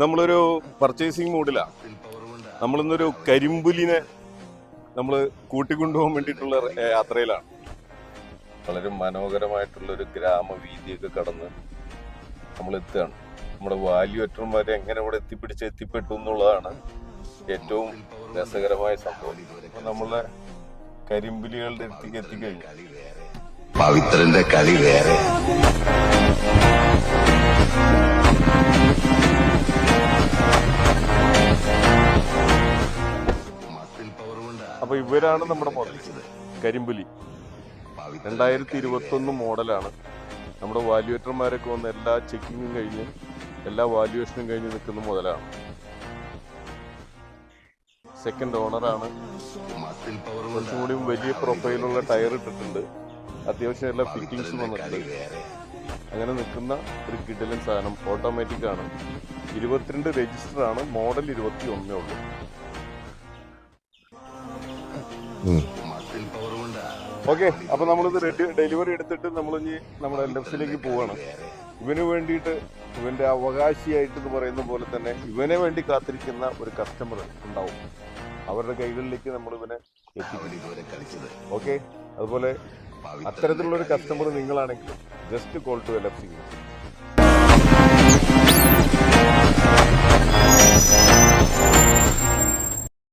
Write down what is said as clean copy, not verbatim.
നമ്മളൊരു പർച്ചേസിങ് മൂഡിലാണ്. നമ്മളിന്നൊരു കരിമ്പുലിനെ നമ്മൾ കൂട്ടിക്കൊണ്ടുപോകാൻ വേണ്ടിയിട്ടുള്ള യാത്രയിലാണ്. വളരെ മനോഹരമായിട്ടുള്ളൊരു ഗ്രാമവീതിയൊക്കെ കടന്ന് നമ്മൾ എത്തുകയാണ്. നമ്മുടെ വാല്യുവേറ്റർമാരെ എങ്ങനെ ഇവിടെ എത്തിപ്പെട്ടു എന്നുള്ളതാണ് ഏറ്റവും രസകരമായ സംഭവം. അപ്പൊ നമ്മളെ കരിമ്പുലികളുടെ അടുത്തേക്ക് എത്തിക്കഴിഞ്ഞു. പവിത്രന്റെ കളി വേറെ. അപ്പൊ ഇവരാണ് നമ്മുടെ മുതൽ കരിമ്പുലി. 2021 മോഡലാണ്. നമ്മുടെ വാല്യുവേറ്റർമാരൊക്കെ വന്ന് എല്ലാ ചെക്കിങ്ങും കഴിഞ്ഞ് എല്ലാ വാല്യുവേഷനും കഴിഞ്ഞ് നിൽക്കുന്ന മുതലാണ്. സെക്കൻഡ് ഓണറാണ്. കുറച്ചും കൂടി വലിയ പ്രൊഫൈലുള്ള ടയർ ഇട്ടിട്ടുണ്ട്. അത്യാവശ്യം എല്ലാ ഫിറ്റിങ്സും വന്നിട്ടുണ്ട്. അങ്ങനെ നിൽക്കുന്ന ഒരു കിടിലൻ സാധനം. ഓട്ടോമാറ്റിക് ആണ്. 22 രജിസ്റ്റർ ആണ്. മോഡൽ 21 ഉള്ളൂ. ഓക്കെ, അപ്പൊ നമ്മളിത് ഡെലിവറി എടുത്തിട്ട് നമ്മളിനി നമ്മുടെ LFCയിലേക്ക് പോവാണ്. ഇവന് വേണ്ടിയിട്ട് ഇവന്റെ അവകാശിയായിട്ട് എന്ന് പറയുന്ന പോലെ തന്നെ ഇവനെ വേണ്ടി കാത്തിരിക്കുന്ന ഒരു കസ്റ്റമർ ഉണ്ടാവും. അവരുടെ കൈകളിലേക്ക് നമ്മൾ ഇവനെ എത്തിക്കും. ഓക്കെ, അതുപോലെ അത്തരത്തിലുള്ളൊരു കസ്റ്റമർ നിങ്ങളാണെങ്കിൽ ജസ്റ്റ് കോൾ ടു LFC.